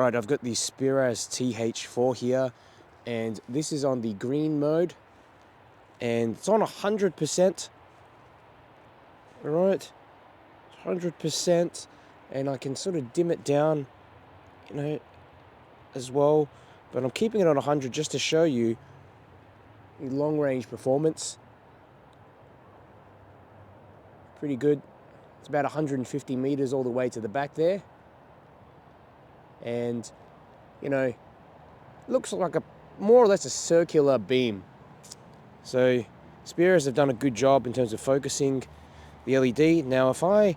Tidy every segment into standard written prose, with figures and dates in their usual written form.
Alright, I've got the Speras TH4 here, and this is on the green mode, and it's on 100%. Alright, 100%, and I can sort of dim it down, as well, but I'm keeping it on 100 just to show you the long-range performance. Pretty good. It's about 150 meters all the way to the back there. And, looks like a more or less a circular beam. So, Speras have done a good job in terms of focusing the LED. Now, if I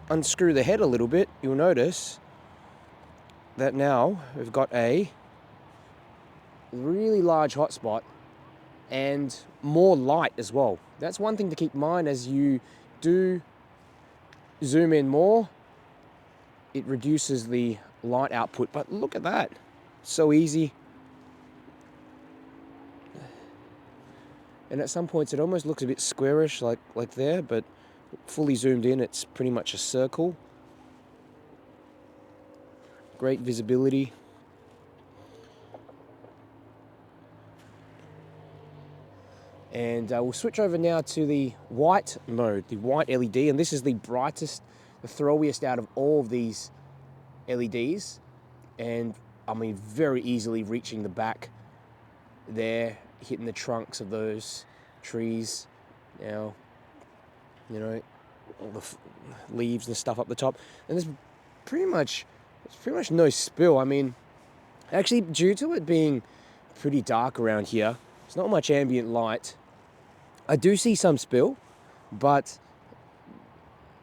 unscrew the head a little bit, you'll notice that now we've got a really large hotspot and more light as well. That's one thing to keep in mind as you do zoom in more. It reduces the light output, but look at that. So easy. And at some points it almost looks a bit squarish like there, but fully zoomed in it's pretty much a circle. Great visibility. And we'll switch over now to the white mode, the white LED, and this is the brightest, the throwiest out of all of these LEDs. And I mean, very easily reaching the back there, hitting the trunks of those trees. Now, all the leaves and stuff up the top, and there's pretty much no spill. I mean, actually, due to it being pretty dark around here, there's not much ambient light. I do see some spill, but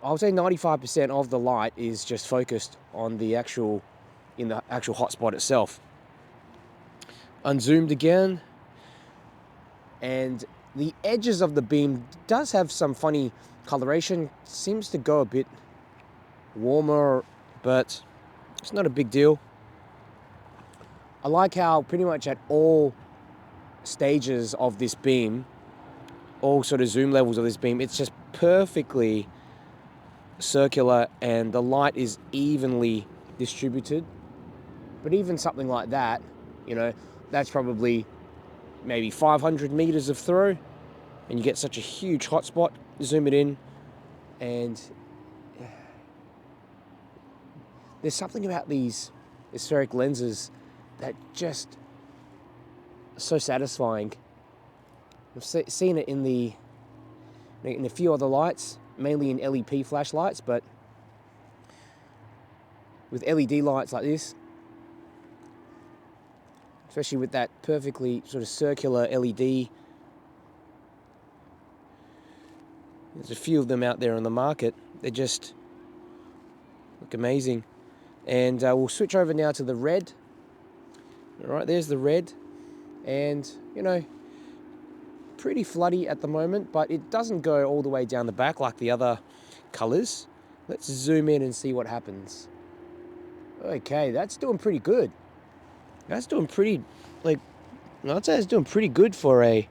I would say 95% of the light is just focused on the actual hotspot itself. Unzoomed again, and the edges of the beam does have some funny coloration. Seems to go a bit warmer, but it's not a big deal. I like how pretty much at all stages of this beam, all sort of zoom levels of this beam, it's just perfectly circular and the light is evenly distributed. But even something like that, that's probably maybe 500 meters of throw, and you get such a huge hotspot. Zoom it in, and there's something about these spheric lenses that just are so satisfying. I've seen it in a few other lights, mainly in LEP flashlights, but with LED lights like this, especially with that perfectly sort of circular LED, there's a few of them out there on the market. They just look amazing. And we'll switch over now to the red. All right, there's the red, and pretty floody at the moment, but it doesn't go all the way down the back like the other colors. Let's zoom in and see what happens. Okay, that's doing pretty good. That's doing pretty, I'd say it's doing pretty good for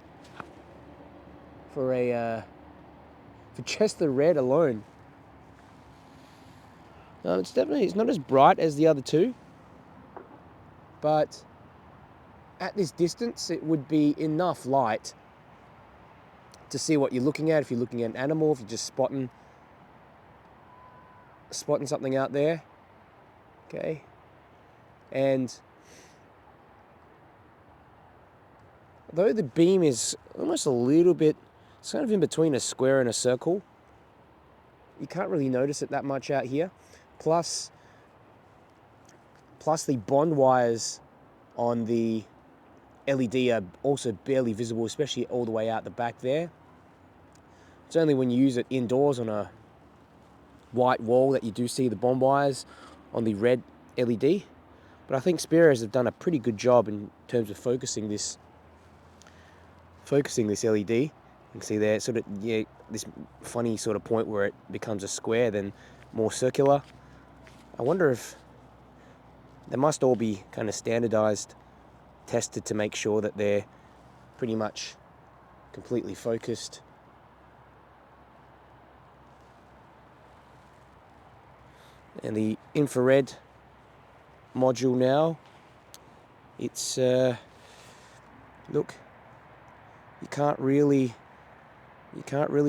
just the red alone. No, it's not as bright as the other two, but at this distance, it would be enough light to see what you're looking at. If you're looking at an animal, if you're just spotting something out there, okay. And though the beam is almost a little bit, it's kind of in between a square and a circle, you can't really notice it that much out here. Plus the bond wires on the LED are also barely visible, especially all the way out the back there. It's only when you use it indoors on a white wall that you do see the bond wires on the red LED. But I think Speras have done a pretty good job in terms of focusing this LED. You can see there sort of, this funny sort of point where it becomes a square, then more circular. I wonder if they must all be kind of standardized, tested to make sure that they're pretty much completely focused. And the infrared module now. It's look, you can't really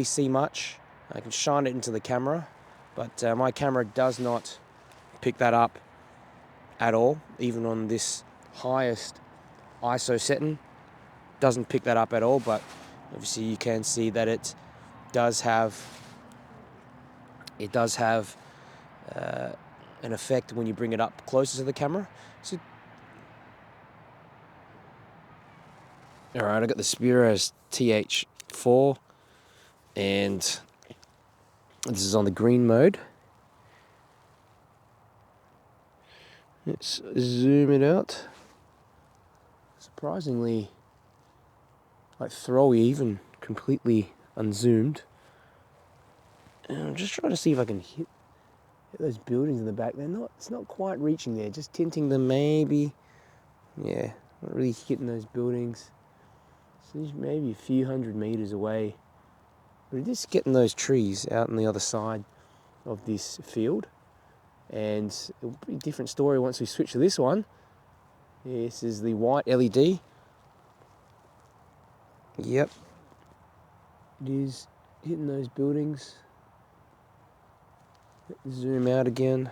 see much. I can shine it into the camera, but my camera does not pick that up at all, even on this highest ISO setting. Doesn't pick that up at all, but obviously you can see that it does have an effect when you bring it up closer to the camera. So, all right, I got the Speras TH4, and this is on the green mode. Let's zoom it out. Surprisingly, like throwy, even completely unzoomed. And I'm just trying to see if I can hit those buildings in the back. It's not quite reaching there, just tinting them maybe. Yeah, not really hitting those buildings. So maybe a few hundred meters away. We're just getting those trees out on the other side of this field. And it'll be a different story once we switch to this one. This is the white LED. Yep. It is hitting those buildings. Zoom out again.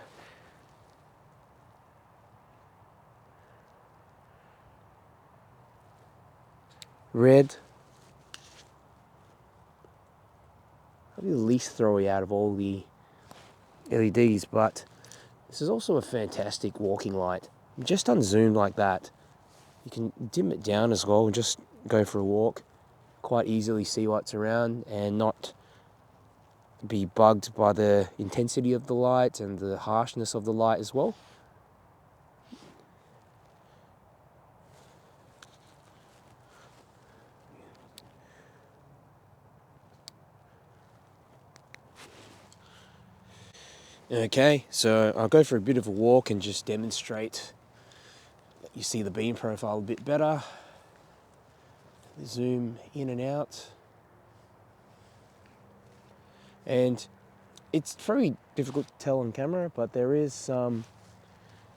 Red. Probably the least throwy out of all the LEDs, but this is also a fantastic walking light. Just unzoomed like that, you can dim it down as well and just go for a walk. Quite easily see what's around and not be bugged by the intensity of the light and the harshness of the light as well. Okay, so I'll go for a bit of a walk and just demonstrate that you see the beam profile a bit better. Zoom in and out. And it's very difficult to tell on camera, but there is some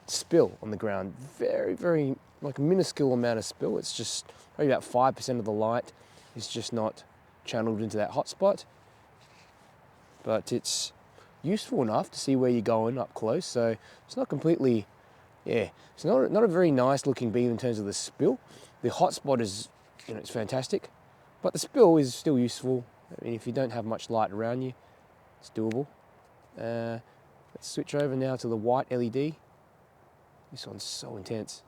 spill on the ground. Very, very, like a minuscule amount of spill. It's just probably about 5% of the light is just not channeled into that hotspot. But it's useful enough to see where you're going up close. So it's not completely, it's not a very nice looking beam in terms of the spill. The hotspot is, it's fantastic, but the spill is still useful. I mean, if you don't have much light around you, it's doable. Let's switch over now to the white LED. This one's so intense.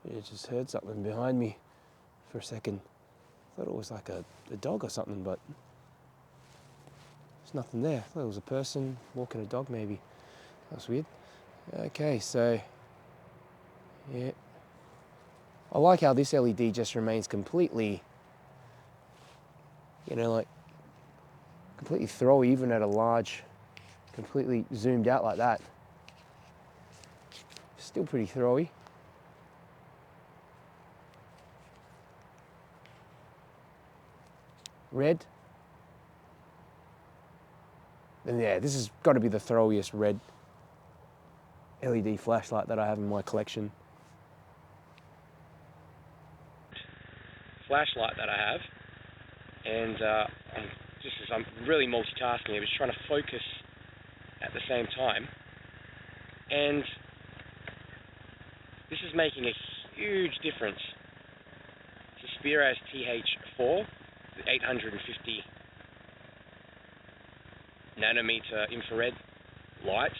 I just heard something behind me for a second. I thought it was like a dog or something, but there's nothing there. I thought it was a person walking a dog maybe. That's weird. Okay, so yeah. I like how this LED just remains completely, like completely throwy, even at a large, completely zoomed out like that. Still pretty throwy. Red. And yeah, this has got to be the throwiest red LED flashlight that I have in my collection. Flashlight that I have, and I'm really multitasking. I was trying to focus at the same time, and this is making a huge difference. It's a Speras TH4, the 850 nanometer infrared light,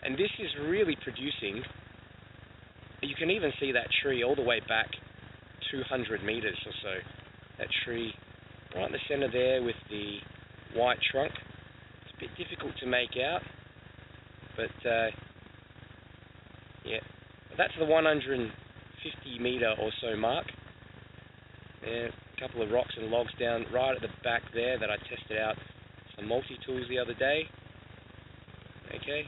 and this is really producing. You can even see that tree all the way back 200 meters or so. That tree right in the center there with the white trunk. It's a bit difficult to make out, but yeah, that's the 150 meter or so mark. A couple of rocks and logs down right at the back there that I tested out some multi-tools the other day. Okay,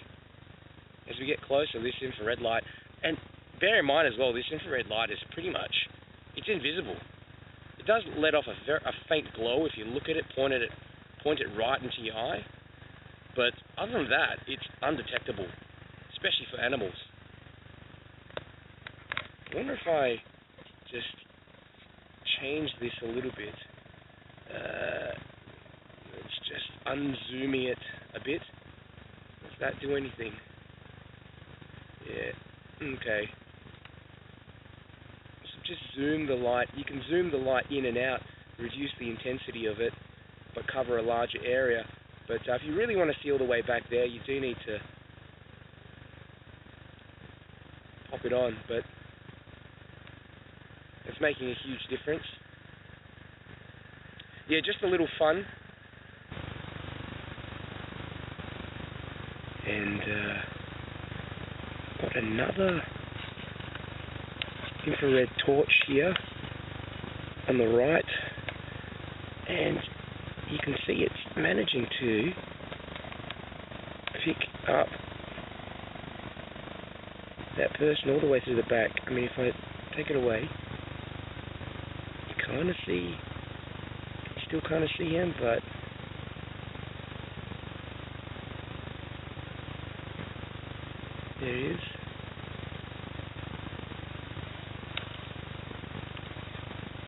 as we get closer, this infrared light, and bear in mind as well, this infrared light is pretty much, it's invisible. does let off a faint glow if you look at it, point it right into your eye. But other than that, it's undetectable, especially for animals. I wonder if I just change this a little bit. Let's just unzooming it a bit. Does that do anything? Yeah, okay. So just zoom the light. You can zoom the light in and out, reduce the intensity of it, but cover a larger area. But if you really want to see all the way back there, you do need to pop it on, but it's making a huge difference. Yeah, just a little fun. And got another infrared torch here on the right, and you can see it's managing to pick up that person all the way through the back. I mean, if I take it away, you kind of see, you still kind of see him, but there he is.